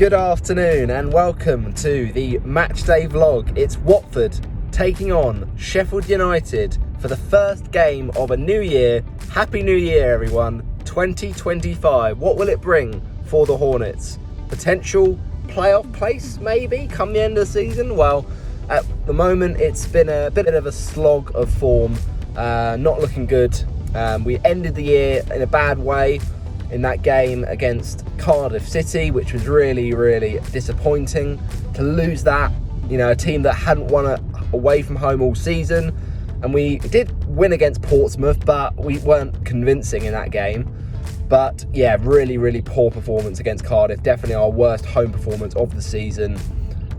Good afternoon and welcome to the Matchday vlog. It's Watford taking on Sheffield United for the first game of a new year. Happy New Year, everyone. 2025. What will it bring for the Hornets? Potential playoff place, maybe, come the end of the season? Well, at the moment, it's been a bit of a slog of form. Not looking good. We ended the year in a bad way in that game against Cardiff City, which was really, really disappointing to lose that. You know, a team that hadn't won away from home all season. And we did win against Portsmouth, but we weren't convincing in that game. But yeah, really, really poor performance against Cardiff. Definitely our worst home performance of the season.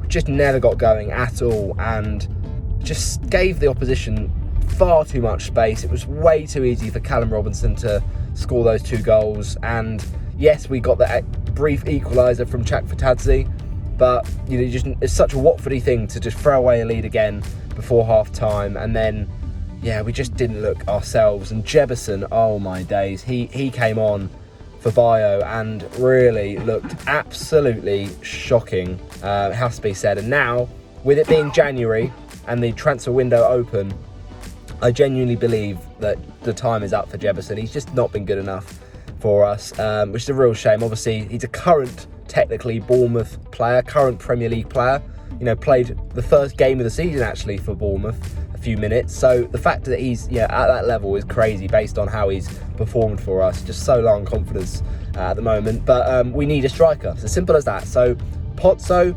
Just never got going at all and just gave the opposition far too much space. It was way too easy for Callum Robinson to score those two goals. And yes, we got the brief equaliser from Chak Fatadze, but you know, it's such a Watfordy thing to just throw away a lead again before half time. And then yeah, we just didn't look ourselves. And Jebbison, oh my days, he came on for Bio and really looked absolutely shocking, it has to be said. And now, with it being January and the transfer window open, I genuinely believe that the time is up for Jebbison. He's just not been good enough for us, which is a real shame. Obviously, he's a current, technically, Bournemouth player, current Premier League player. You know, played the first game of the season, actually, for Bournemouth, a few minutes. So the fact that he's at that level is crazy based on how he's performed for us. Just so low on confidence at the moment. But we need a striker. It's as simple as that. So, Pozzo,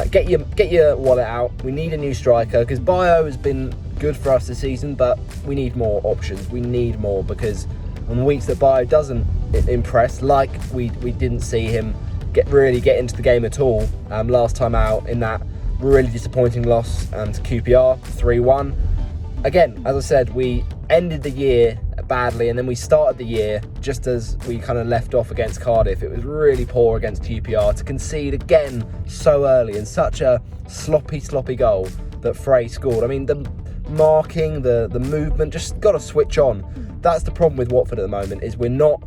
get your wallet out. We need a new striker because Bio has been good for us this season, but we need more options. We need more, because on the weeks that Bio doesn't impress, like we didn't see him really get into the game at all last time out in that really disappointing loss to QPR 3-1. Again, as I said, we ended the year badly and then we started the year just as we kind of left off against Cardiff. It was really poor against QPR to concede again so early and such a sloppy goal that Frey scored. I mean, the marking, the movement, just got to switch on. That's the problem with Watford at the moment, is we're not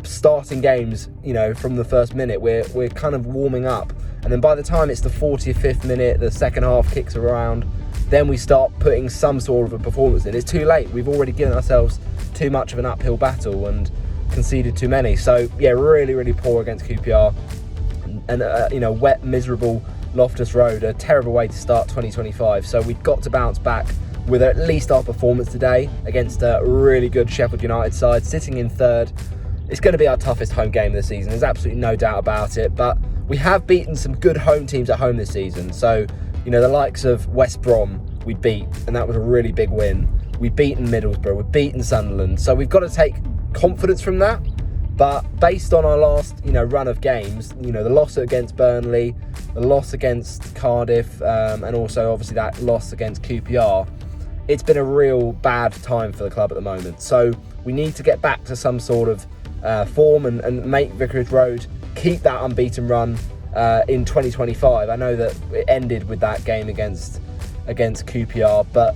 starting games, you know, from the first minute. We're kind of warming up, and then by the time it's the 45th minute, the second half kicks around, then we start putting some sort of a performance in. It's too late. We've already given ourselves too much of an uphill battle and conceded too many. So yeah, really, really poor against QPR, and you know, wet, miserable Loftus Road, a terrible way to start 2025. So we've got to bounce back with at least our performance today against a really good Sheffield United side sitting in third. It's going to be our toughest home game of the season, there's absolutely no doubt about it, but we have beaten some good home teams at home this season. So, you know, the likes of West Brom we beat, and that was a really big win. We've beaten Middlesbrough, we've beaten Sunderland, so we've got to take confidence from that. But based on our last, you know, run of games, you know, the loss against Burnley, the loss against Cardiff, and also obviously that loss against QPR, it's been a real bad time for the club at the moment. So we need to get back to some sort of form and make Vicarage Road keep that unbeaten run in 2025. I know that it ended with that game against QPR, but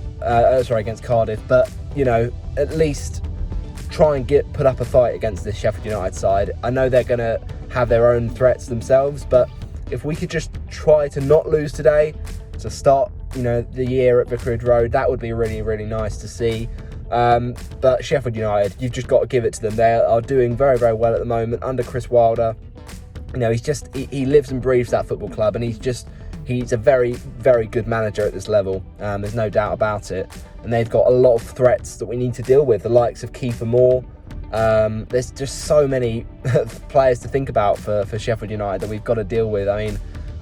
against Cardiff. But you know, at least try and put up a fight against this Sheffield United side. I know they're going to have their own threats themselves, but if we could just try to not lose today to start, you know, the year at Vicarage Road, that would be really, really nice to see. But Sheffield United, you've just got to give it to them. They are doing very, very well at the moment under Chris Wilder. You know, he lives and breathes that football club, and he's a very, very good manager at this level. There's no doubt about it. And they've got a lot of threats that we need to deal with, the likes of Kiefer Moore. There's just so many players to think about for Sheffield United that we've got to deal with. I mean,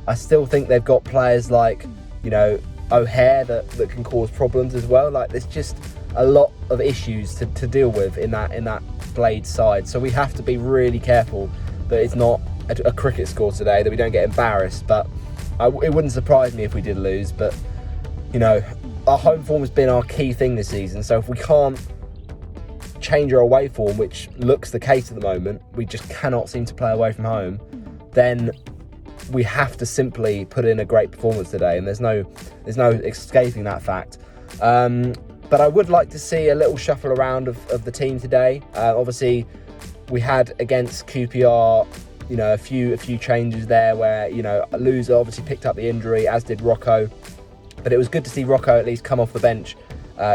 I still think they've got players like, you know, O'Hare that can cause problems as well. Like, there's just a lot of issues to deal with in that Blade side. So we have to be really careful that it's not a cricket score today, that we don't get embarrassed. But it wouldn't surprise me if we did lose. But, you know, our home form has been our key thing this season. So if we can't change our away form, which looks the case at the moment, we just cannot seem to play away from home, then we have to simply put in a great performance today, and there's no escaping that fact. But I would like to see a little shuffle around of the team today. Obviously, we had against QPR you know, a few changes there where, you know, Louza obviously picked up the injury, as did Rocco. But it was good to see Rocco at least come off the bench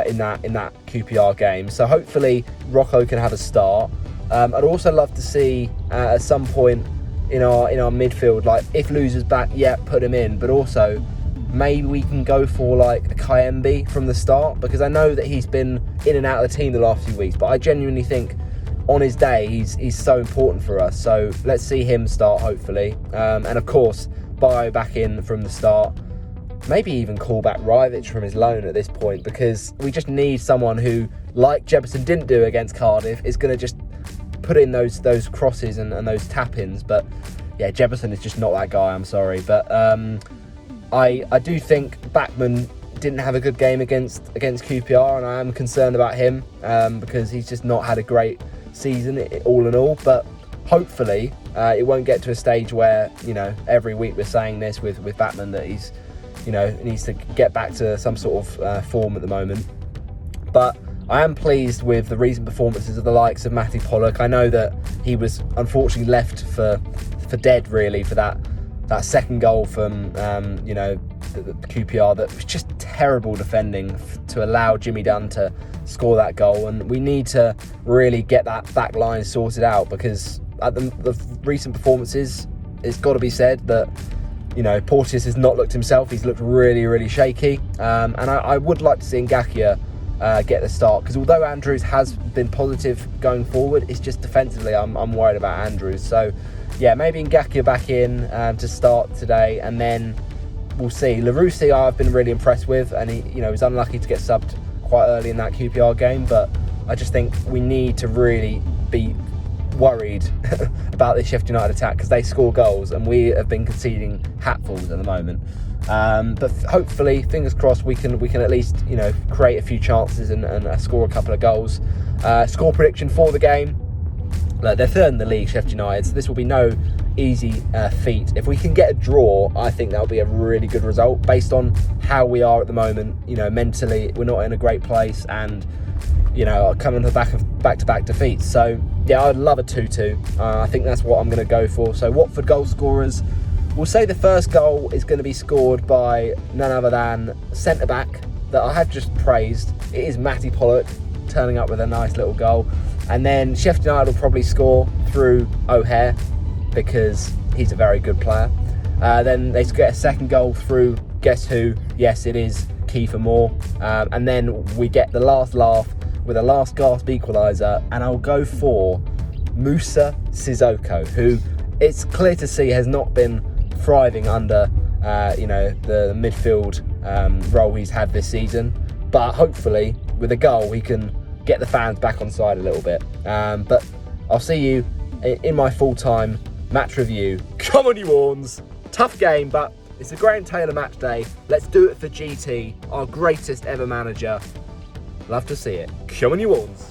in that QPR game. So hopefully Rocco can have a start. I'd also love to see at some point in our midfield, like if Louza's back, yeah, put him in. But also maybe we can go for like a Kayembe from the start, because I know that he's been in and out of the team the last few weeks, but I genuinely think on his day he's so important for us. So let's see him start hopefully, and of course Bio back in from the start. Maybe even call back Rivich from his loan at this point, because we just need someone who, like Jefferson didn't do against Cardiff, is going to just put in those crosses and those tap-ins. But yeah, Jefferson is just not that guy, I'm sorry. But I do think Bachmann didn't have a good game against QPR, and I am concerned about him because he's just not had a great season all in all. But hopefully it won't get to a stage where, you know, every week we're saying this with Bachmann, that he's, you know, needs to get back to some sort of form at the moment. But I am pleased with the recent performances of the likes of Matty Pollock. I know that he was unfortunately left for dead really for that second goal from you know, the QPR. That was just terrible defending to allow Jimmy Dunn to score that goal, and we need to really get that back line sorted out, because at the recent performances, it's got to be said that, you know, Porteous has not looked himself. He's looked really, really shaky. And I would like to see Ngakia get the start, because although Andrews has been positive going forward, it's just defensively I'm worried about Andrews. So yeah, maybe Ngakia back in to start today, and then we'll see. Larousse I've been really impressed with, and he, you know, was unlucky to get subbed quite early in that QPR game, but I just think we need to really be worried about this Sheffield United attack, because they score goals and we have been conceding hatfuls at the moment. But hopefully, fingers crossed, we can at least, you know, create a few chances and score a couple of goals. Score prediction for the game: they're third in the league, Sheffield United, so this will be no easy feat. If we can get a draw, I think that'll be a really good result based on how we are at the moment. You know, mentally we're not in a great place, and, you know, coming to the back of back-to-back defeats. So yeah, I'd love a 2-2. I think that's what I'm going to go for. So Watford goal scorers, we'll say the first goal is going to be scored by none other than centre-back that I have just praised. It is Matty Pollock turning up with a nice little goal. And then Sheffield United will probably score through O'Hare, because he's a very good player. Then they get a second goal through, guess who? Yes, it is Kiefer Moore. And then we get the last laugh with a last gasp equaliser, and I'll go for Moussa Sissoko, who it's clear to see has not been thriving under you know, the midfield role he's had this season. But hopefully with a goal he can get the fans back on side a little bit. But I'll see you in my full-time match review. Come on, you Warns! Tough game, but it's a Graham Taylor match day. Let's do it for GT, our greatest ever manager. Love to see it. Come on, you Warns!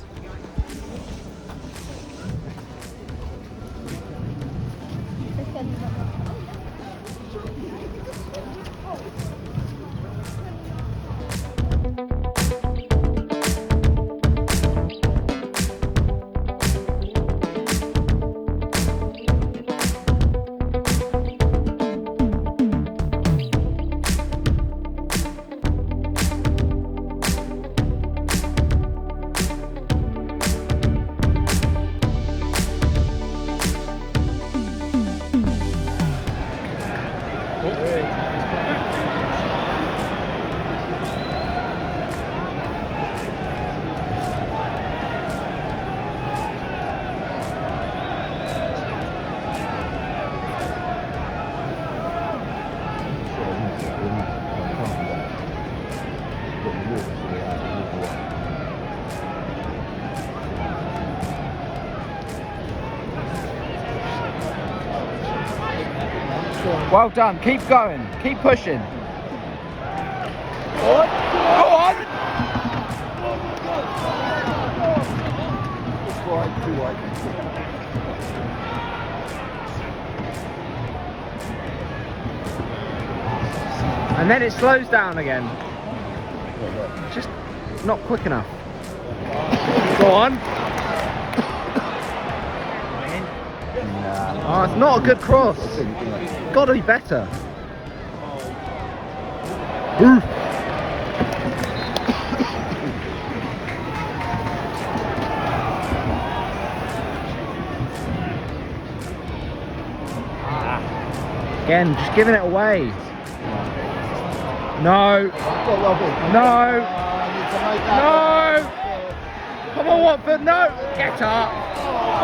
Well done, keep going, keep pushing. Go on! And then it slows down again. Just not quick enough. Go on. Oh, it's not a good cross. Gotta be better. Oof. Again, just giving it away. No. No. No. Come on, Watford. No. Get up.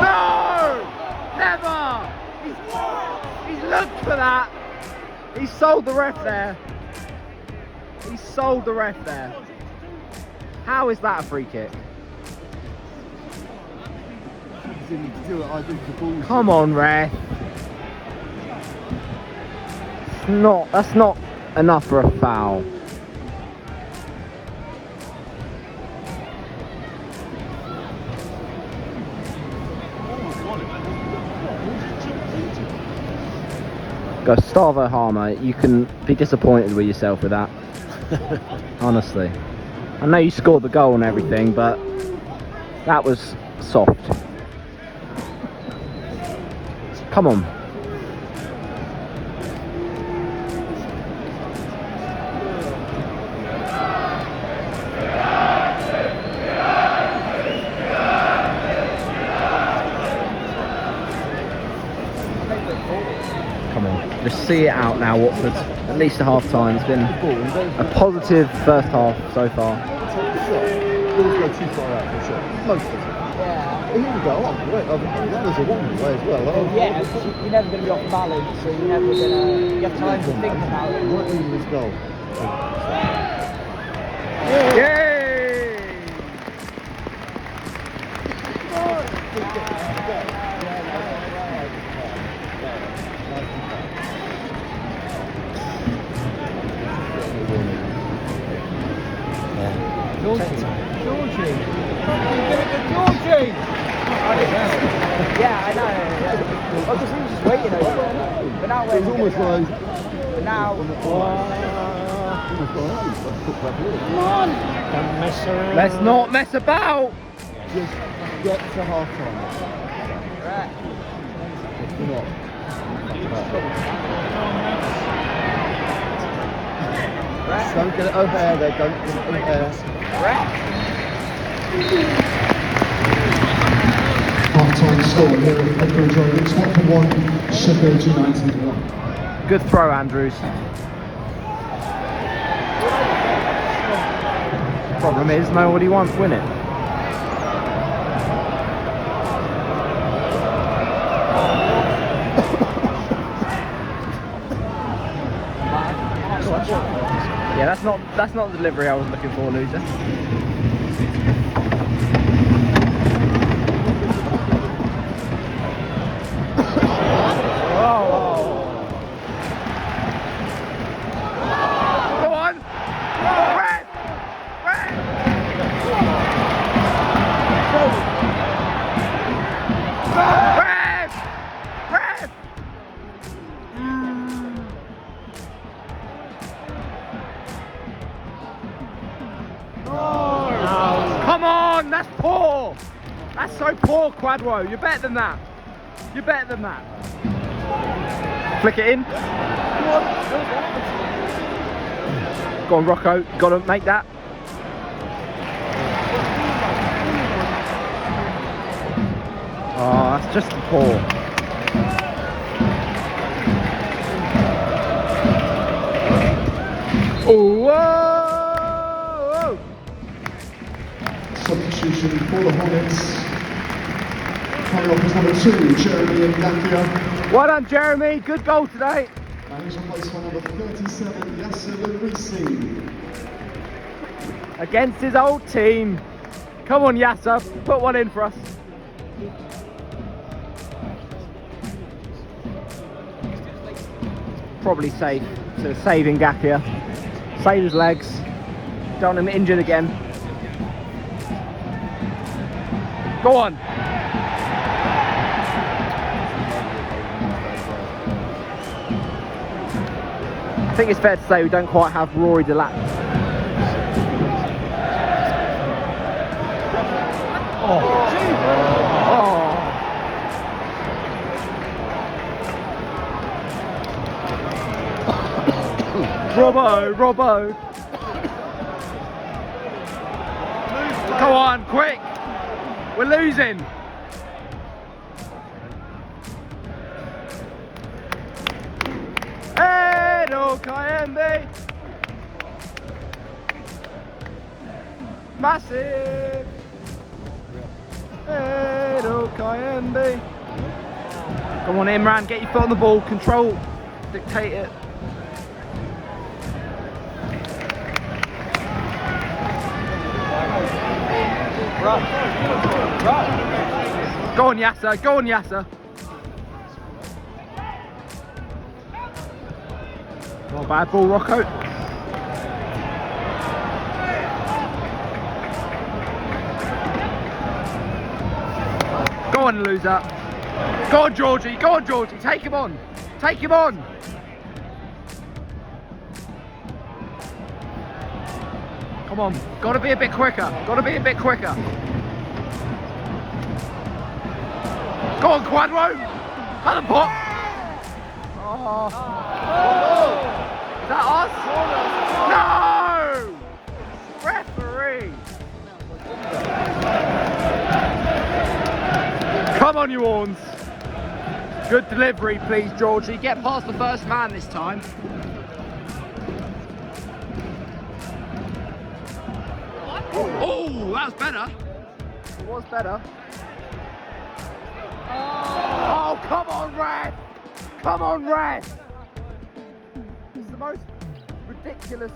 No. Never. He's looked for that. He sold the ref there. He sold the ref there. How is that a free kick? Come on, ref. That's not enough for a foul. Gustavo Harmer, you can be disappointed with yourself with that. Honestly. I know you scored the goal and everything, but that was soft. Come on. Just see it out now, Watford. At least a half time. It's been a positive first half so far. Yeah. Here we go. That was a one way as well. Yeah, you're never going to be off balance, so you're never going to. You have time to think about it. Right in this goal. Yay! Georgie! Yeah, I know. I was just waiting over there. But now It's almost like. But now. Come on! Don't mess around. Let's not mess about! Just get to half time. Right. If not. Right. Don't get it O'Hare there, don't get it O'Hare. Right. Half-time score here at Edinburgh Road. It's Watford 1, Sheffield United 1. Good throw, Andrews. Problem is, nobody wants to win it. Yeah, that's not the delivery I was looking for, Louza. Go on! Red! Red! Red! Red! Come on, that's poor. That's so poor, Quadro. You're better than that. You're better than that. Flick it in. Go on, Rocco. Got to make that. Oh, that's just poor. Oh, whoa! Substitution for the Hornets. Coming off as number 2, Jeremy and Gambia. Well done, Jeremy. Good goal today. And he's replaced by number 37, Yasser Louza. Against his old team. Come on, Yasser. Put one in for us. Probably safe. So saving Gakia. Save his legs. Don't want him injured again. Go on. I think it's fair to say we don't quite have Rory Delap. Robbo. Come on, quick. We're losing. Edo Kayembe. Massive. Edo Kayembe. Come on, Imran, get your foot on the ball, control, dictate it. Go on, Yasser, go on, Yasser. Not bad ball, Rocco. Go on, Louza. Go on, Georgie, take him on. Take him on. Come on, gotta be a bit quicker. Go on, Quadro. At the pot. Oh. Is that us? No! Referee. Come on, you horns. Good delivery, please, Georgie. Get past the first man this time. Oh, that was better. It was better. Oh, come on, ref! Come on, ref! It's the most ridiculous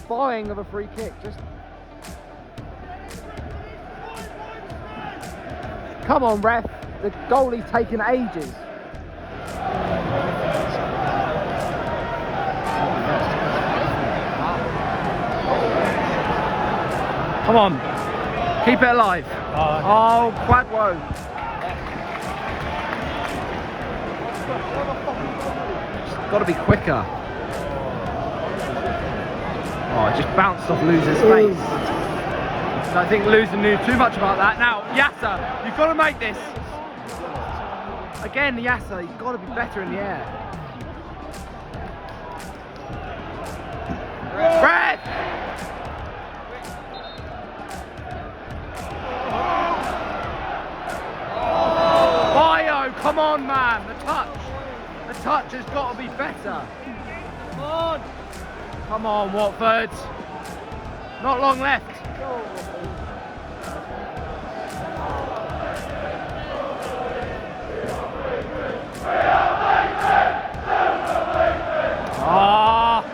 buying of a free kick. Just come on, ref. The goalie's taking ages. Come on, keep it alive. Oh, Quadwo. Got to be quicker. Oh, it just bounced off Louza's face. So I think Louza knew too much about that. Now, Yasser, you've got to make this. Again, Yasser, you've got to be better in the air. Red! Bio, come on, man. The touch has got to be better. Come on, Watford. Not long left. Ah!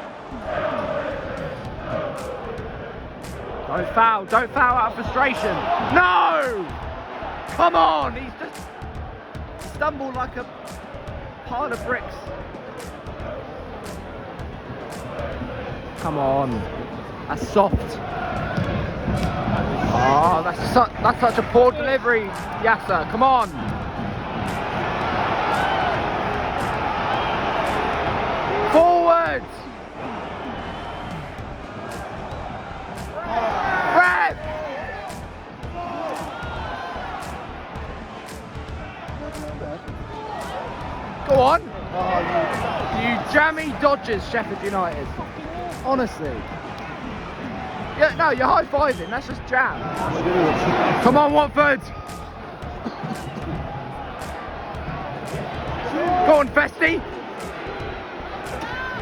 Don't foul out of frustration. No! Come on, he's just stumbled like a pile of bricks. Come on, that's soft. Oh, that's such a poor delivery, Yasser. Come on. Forward. Red. Go on. You jammy dodgers, Sheffield United. Honestly. Yeah, no, you're high-fiving, that's just jam. Come on, Watford! Go on, Festy!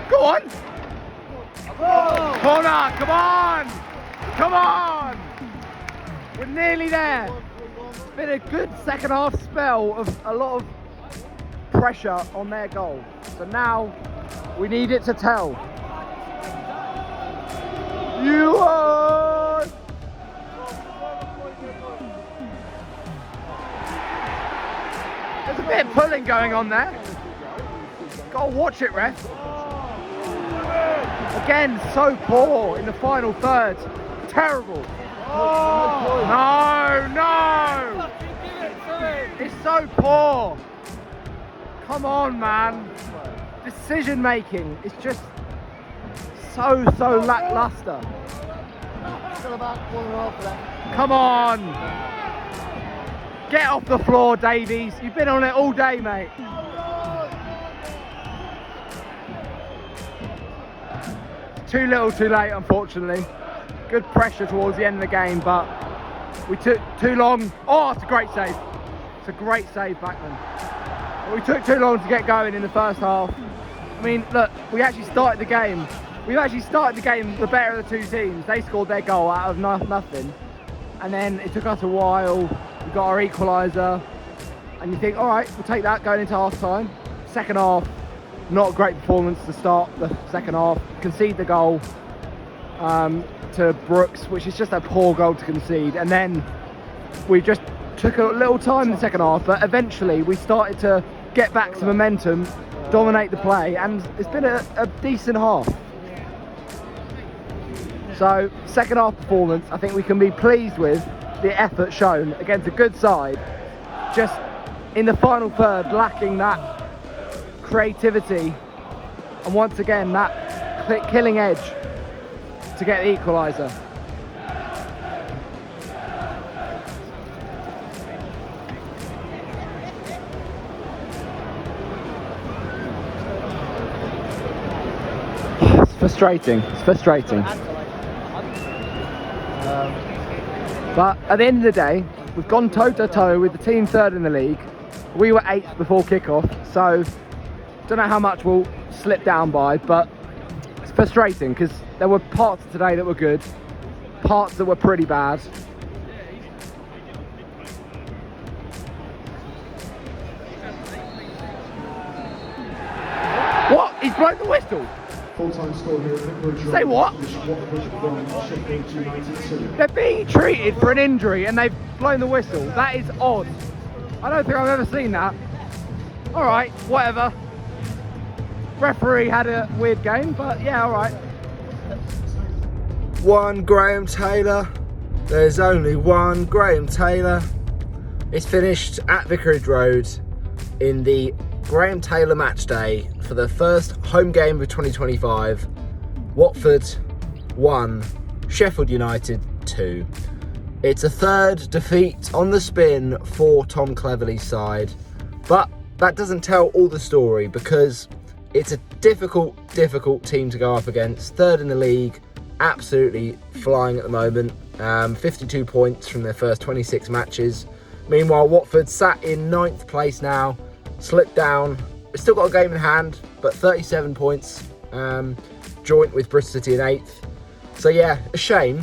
Go on! Corner, come on! Come on! We're nearly there. It's been a good second half spell of a lot of pressure on their goal. So now, we need it to tell. You are. There's a bit of pulling going on there. Gotta watch it, ref. Again, so poor in the final third. Terrible. No! It's so poor. Come on, man. Decision making is just so lackluster. Still about 1.5 left. Come on! Get off the floor, Davies. You've been on it all day, mate. too little too late, unfortunately. Good pressure towards the end of the game, but we took too long. Oh, it's a great save. It's a great save, Bachmann. But we took too long to get going in the first half. I mean, look, we actually started the game. We've actually started the game the better of the two teams. They scored their goal out of nothing. And then it took us a while. We got our equaliser. And you think, all right, we'll take that going into half time. Second half, not a great performance to start the second half. Concede the goal to Brooks, which is just a poor goal to concede. And then we just took a little time in the second half, but eventually we started to get back some momentum, dominate the play, and it's been a decent half. So, second half performance, I think we can be pleased with the effort shown against a good side. Just in the final third, lacking that creativity and once again that killing edge to get the equaliser. It's frustrating. It's frustrating. But at the end of the day, we've gone toe-to-toe with the team third in the league. We were 8th before kickoff, so don't know how much we'll slip down by, but it's frustrating because there were parts of today that were good, parts that were pretty bad. What? He's blown the whistle? Full-time score here at Vicarage Road. Say what? Watford 1, Sheffield United 2. They're being treated for an injury and they've blown the whistle. That is odd. I don't think I've ever seen that. Alright, whatever. Referee had a weird game, but yeah, alright. One Graham Taylor. There's only one Graham Taylor. It's finished at Vicarage Road in the Graham Taylor match day for the first home game of 2025. Watford 1, Sheffield United 2. It's a third defeat on the spin for Tom Cleverley's side, but that doesn't tell all the story because it's a difficult team to go up against. Third in the league, absolutely flying at the moment. 52 points from their first 26 matches. Meanwhile, Watford sat in 9th place now, slipped down. We've still got a game in hand, but 37 points, joint with Bristol City in 8th. So yeah, a shame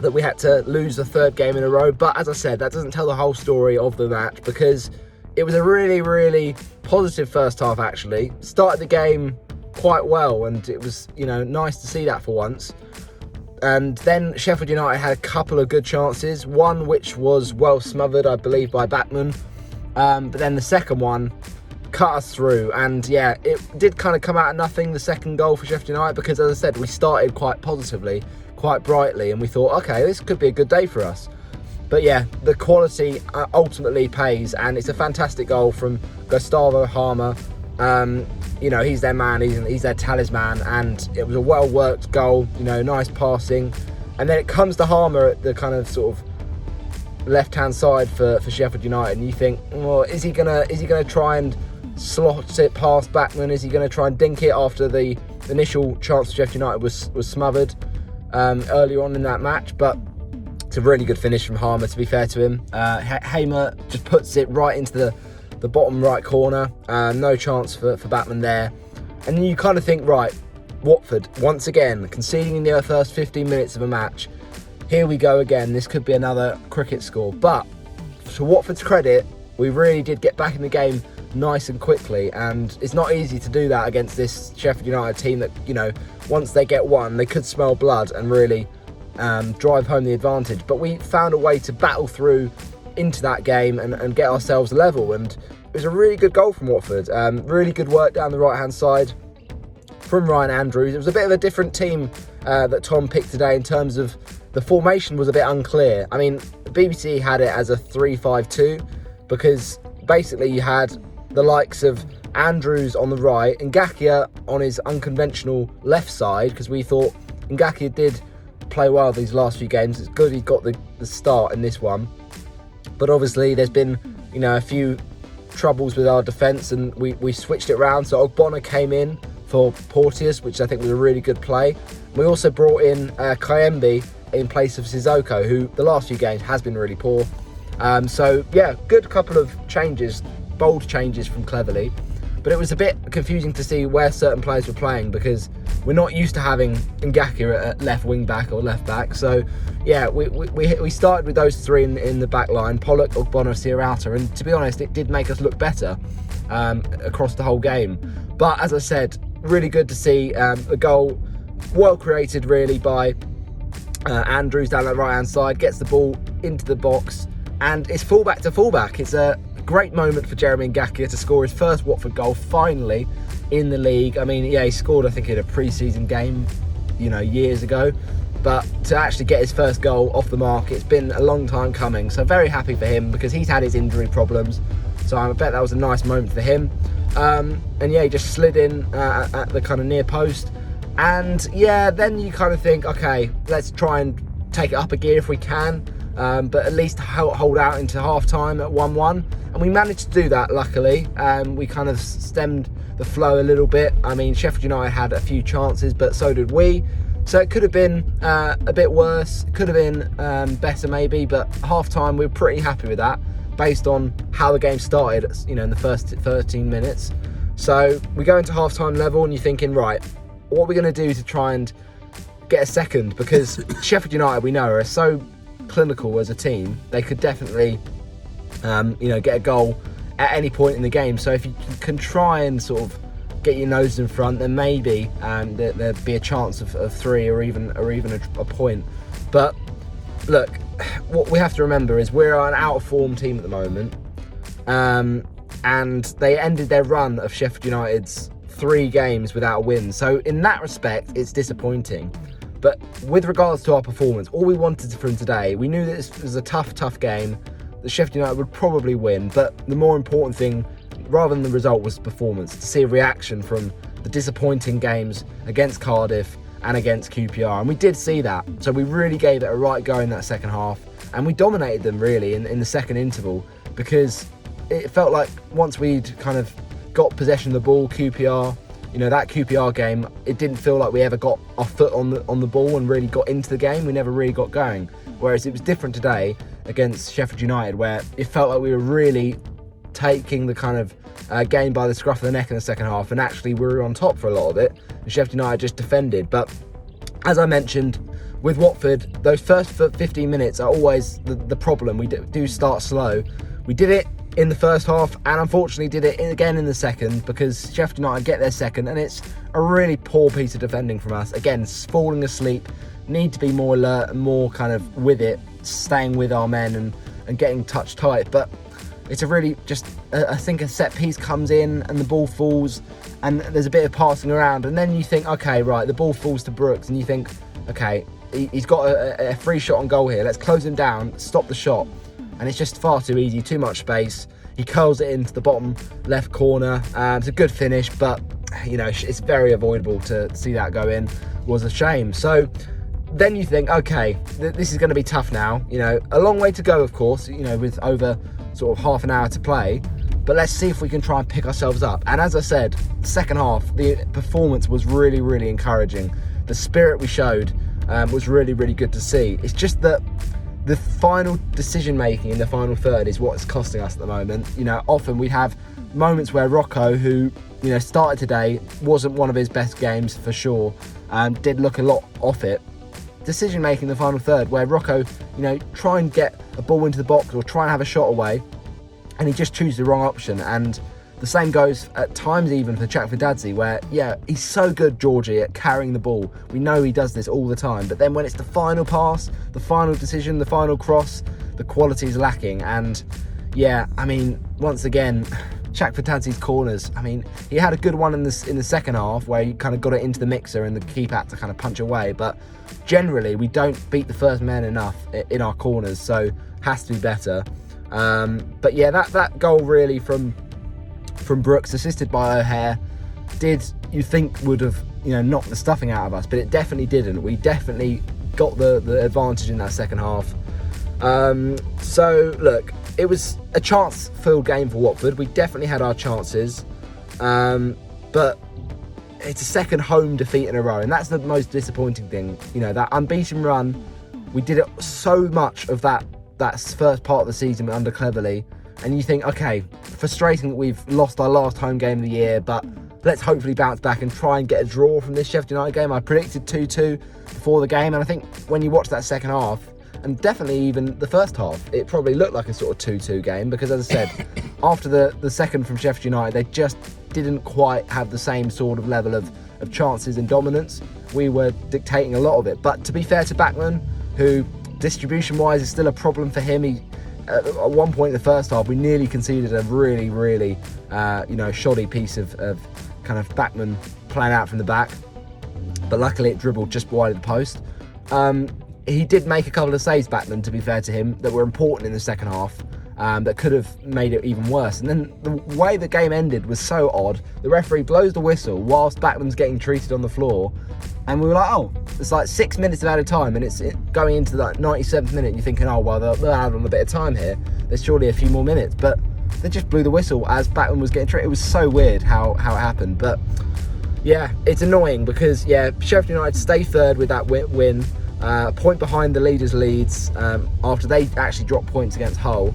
that we had to lose the third game in a row. But as I said, that doesn't tell the whole story of the match because it was a really positive first half actually. Started the game quite well and it was, nice to see that for once. And then Sheffield United had a couple of good chances. One which was well smothered, I believe, by Bachmann. But then the second one cut us through. And yeah, it did kind of come out of nothing, the second goal for Sheffield United, because as I said, we started quite positively, quite brightly, and we thought, okay, this could be a good day for us. But yeah, the quality ultimately pays, and it's a fantastic goal from Gustavo Harmer. He's their man, he's their talisman, and it was a well-worked goal, nice passing. And then it comes to Harmer at the kind of sort of left-hand side for Sheffield United, and you think, well, is he gonna try and slot it past Bachmann? Is he gonna try and dink it after the initial chance for Sheffield United was smothered earlier on in that match? But it's a really good finish from Harmer, to be fair to him. Hamer just puts it right into the bottom right corner. No chance for Bachmann there. And then you kind of think, right, Watford, once again, conceding in the first 15 minutes of a match. Here we go again. This could be another cricket score. But to Watford's credit, we really did get back in the game nice and quickly. And it's not easy to do that against this Sheffield United team that, once they get one, they could smell blood and really drive home the advantage. But we found a way to battle through into that game and get ourselves level. And it was a really good goal from Watford. Really good work down the right-hand side from Ryan Andrews. It was a bit of a different team that Tom picked today in terms of the formation was a bit unclear. I mean, the BBC had it as a 3-5-2 because basically you had the likes of Andrews on the right, Ngakia on his unconventional left side, because we thought Ngakia did play well these last few games. It's good he got the start in this one. But obviously there's been, a few troubles with our defence and we switched it around. So Ogbonna came in for Porteous, which I think was a really good play. We also brought in Kayembe in place of Sissoko, who the last few games has been really poor. So yeah, good couple of changes, bold changes from Cleverley. But it was a bit confusing to see where certain players were playing, because we're not used to having Ngaki at left wing back or left back. So yeah, we started with those three in the back line, Pollock, Ogbonna, Sierrata, and to be honest, it did make us look better across the whole game. But as I said, really good to see a goal, well created really by Andrews down that right hand side, gets the ball into the box, and it's fullback to fullback. It's a great moment for Jeremy Ngakia to score his first Watford goal finally in the league. I mean, yeah, he scored I think in a pre-season game, years ago, but to actually get his first goal off the mark, it's been a long time coming. So very happy for him, because he's had his injury problems. So I bet that was a nice moment for him. And yeah, he just slid in at the kind of near post. And yeah, then you kind of think, okay, let's try and take it up a gear if we can. But at least hold out into half-time at 1-1. And we managed to do that, luckily. We kind of stemmed the flow a little bit. I mean, Sheffield United had a few chances, but so did we. So it could have been a bit worse. It could have been better maybe, but half-time, we were pretty happy with that, based on how the game started, in the first 13 minutes. So we go into half-time level, and you're thinking, right, what are we going to do to try and get a second? Because Sheffield United, we know, are so clinical as a team. They could definitely get a goal at any point in the game. So if you can try and sort of get your nose in front, then maybe there'd be a chance of three or even a point. But look, what we have to remember is we're an out of form team at the moment, and they ended their run of Sheffield United's 3 games without a win. So in that respect, it's disappointing. But with regards to our performance, all we wanted from today, we knew that this was a tough game, that Sheffield United would probably win. But the more important thing, rather than the result, was performance. To see a reaction from the disappointing games against Cardiff and against QPR. And we did see that. So we really gave it a right go in that second half. And we dominated them really in the second interval, because it felt like once we'd kind of got possession of the ball, QPR, that QPR game, it didn't feel like we ever got our foot on the ball and really got into the game. We never really got going. Whereas it was different today against Sheffield United, where it felt like we were really taking the kind of game by the scruff of the neck in the second half, and actually we were on top for a lot of it, and Sheffield United just defended. But as I mentioned, with Watford, those first 15 minutes are always the problem. We do start slow. We did it in the first half, and unfortunately did it again in the second, because Sheffield United get their second, and it's a really poor piece of defending from us. Again, falling asleep, need to be more alert and more kind of with it, staying with our men and getting touch tight. But it's a really I think a set piece comes in and the ball falls, and there's a bit of passing around, and then you think, okay, right, the ball falls to Brooks, and you think, okay, he's got a free shot on goal here, let's close him down, stop the shot. And it's just far too easy, too much space. He curls it into the bottom left corner. It's a good finish, but it's very avoidable to see that go in. Was a shame. So then you think, okay, this is going to be tough now. A long way to go, of course, with over sort of half an hour to play. But let's see if we can try and pick ourselves up. And as I said, second half, the performance was really, really encouraging. The spirit we showed was really, really good to see. It's just that the final decision making in the final third is what's costing us at the moment. Often we have moments where Rocco, who started today, wasn't one of his best games for sure, did look a lot off it. Decision making in the final third, where Rocco, try and get a ball into the box or try and have a shot away, and he just chooses the wrong option. And the same goes at times even for Chakvedadze, where, yeah, he's so good, Georgie, at carrying the ball. We know he does this all the time. But then when it's the final pass, the final decision, the final cross, the quality is lacking. And, yeah, I mean, once again, Chakvedadze's corners. I mean, he had a good one in the second half where he kind of got it into the mixer and the keeper had to kind of punch away. But generally, we don't beat the first man enough in our corners, so has to be better. But, yeah, that goal really from Brooks, assisted by O'Hare, did you think would have knocked the stuffing out of us, but it definitely didn't. We definitely got the advantage in that second half. So look, it was a chance-filled game for Watford. We definitely had our chances, but it's a second home defeat in a row, and that's the most disappointing thing. You know, that unbeaten run, we did it so much of that first part of the season under Cleverley, and you think, okay, frustrating that we've lost our last home game of the year, but let's hopefully bounce back and try and get a draw from this Sheffield United game. I predicted 2-2 before the game, and I think when you watch that second half, and definitely even the first half, it probably looked like a sort of 2-2 game, because as I said, after the second from Sheffield United, they just didn't quite have the same sort of level of chances and dominance. We were dictating a lot of it, but to be fair to Bachmann, who distribution-wise is still a problem for him, he at one point in the first half, we nearly conceded a really shoddy piece of kind of Bachmann playing out from the back, but luckily it dribbled just wide of the post. He did make a couple of saves, Bachmann, to be fair to him, that were important in the second half, that could have made it even worse. And then the way the game ended was so odd. The referee blows the whistle whilst Bachmann's getting treated on the floor, and we were like, oh, it's like 6 minutes of added time, and it's going into the 97th minute, and you're thinking, oh, well, they'll add on a bit of time here. There's surely a few more minutes, but they just blew the whistle as Bachmann was getting treated. It was so weird how it happened, but yeah, it's annoying because, yeah, Sheffield United stay third with that win, a point behind the leaders Leeds after they actually dropped points against Hull,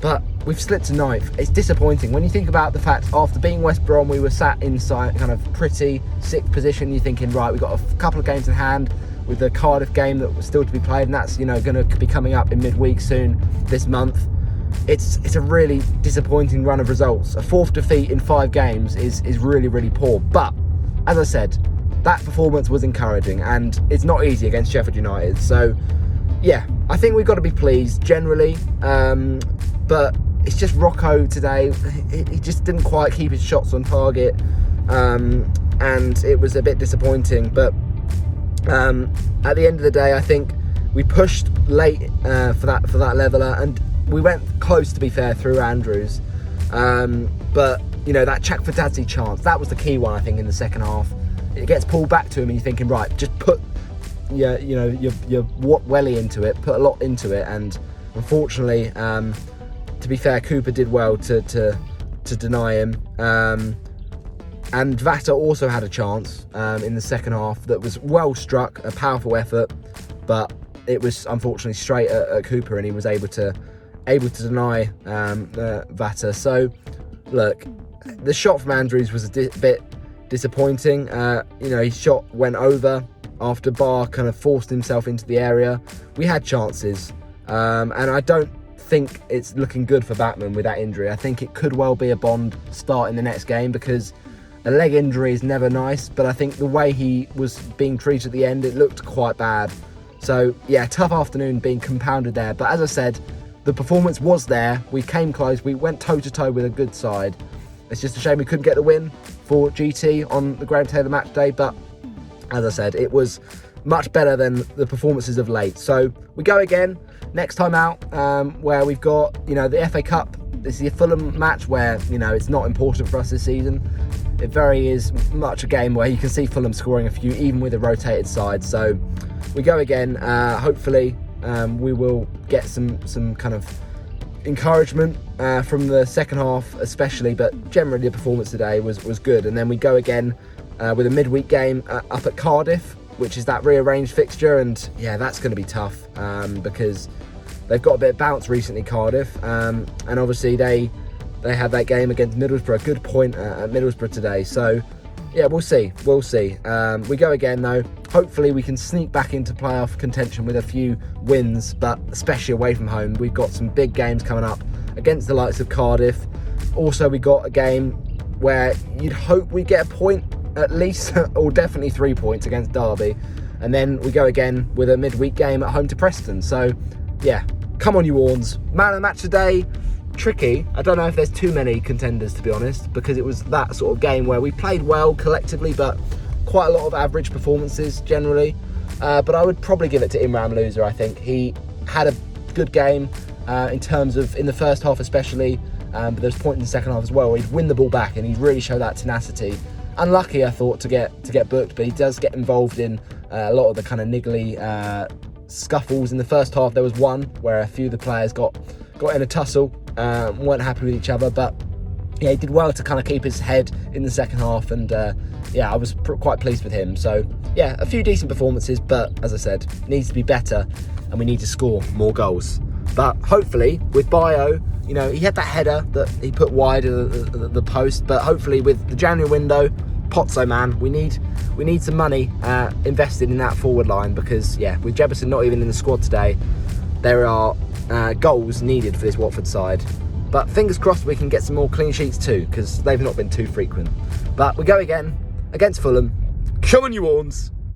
but we've slipped to ninth. It's disappointing when you think about the fact after beating West Brom, we were sat inside kind of pretty sixth position. You're thinking, right, we've got a couple of games in hand with the Cardiff game that was still to be played, and that's, you know, going to be coming up in midweek soon this month. It's a really disappointing run of results. A fourth defeat in 5 games is really poor, but as I said, that performance was encouraging, and it's not easy against Sheffield United. So yeah, I think we've got to be pleased generally, but it's just Rocco today. He just didn't quite keep his shots on target, and it was a bit disappointing. But at the end of the day, I think we pushed late for that leveller, and we went close, to be fair, through Andrews. But you know, that Chakfadadze chance, that was the key one, I think, in the second half. It gets pulled back to him, and you're thinking, right, just put your welly into it, put a lot into it, and unfortunately, to be fair, Cooper did well to deny him. And Vata also had a chance in the second half that was well struck, a powerful effort, but it was unfortunately straight at Cooper, and he was able to deny Vata. So look, the shot from Andrews was a bit disappointing. His shot went over after Barr kind of forced himself into the area. We had chances, and I don't think it's looking good for Bachmann with that injury. I think it could well be a Bond start in the next game, because a leg injury is never nice, but I think the way he was being treated at the end, it looked quite bad. So yeah, tough afternoon being compounded there, but as I said, the performance was there. We came close, we went toe to toe with a good side. It's just a shame we couldn't get the win for GT on the Graham Taylor match day, but as I said, it was much better than the performances of late. So we go again next time out, where we've got, the FA Cup. This is a Fulham match where, it's not important for us this season. It very is much a game where you can see Fulham scoring a few, even with a rotated side. So we go again. Hopefully we will get some kind of encouragement from the second half especially, but generally the performance today was good. And then we go again with a midweek game up at Cardiff, which is that rearranged fixture, and yeah, that's going to be tough because they've got a bit of bounce recently, Cardiff, and obviously they had that game against Middlesbrough, a good point at Middlesbrough today. So yeah, we'll see. We go again though. Hopefully we can sneak back into playoff contention with a few wins, but especially away from home. We've got some big games coming up against the likes of Cardiff. Also, we got a game where you'd hope we get a point at least, or definitely 3 points against Derby. And then we go again with a midweek game at home to Preston. So yeah, come on you Orns. Man of the match today, tricky. I don't know if there's too many contenders, to be honest, because it was that sort of game where we played well collectively, but quite a lot of average performances generally. But I would probably give it to Imran Louza. I think he had a good game in terms of in the first half especially, but there's points in the second half as well where he'd win the ball back and he'd really show that tenacity. Unlucky, I thought, to get booked, but he does get involved in a lot of the kind of niggly scuffles. In the first half, there was one where a few of the players got in a tussle, weren't happy with each other, but yeah, he did well to kind of keep his head in the second half, and yeah, I was quite pleased with him. So yeah, a few decent performances, but as I said, needs to be better, and we need to score more goals. But hopefully with Bio, you know, he had that header that he put wide of the post, but hopefully with the January window, Pozzo, man, we need some money invested in that forward line, because yeah, with Jefferson not even in the squad today, there are goals needed for this Watford side. But fingers crossed we can get some more clean sheets too, because they've not been too frequent. But we go again against Fulham. Come on, you Horns!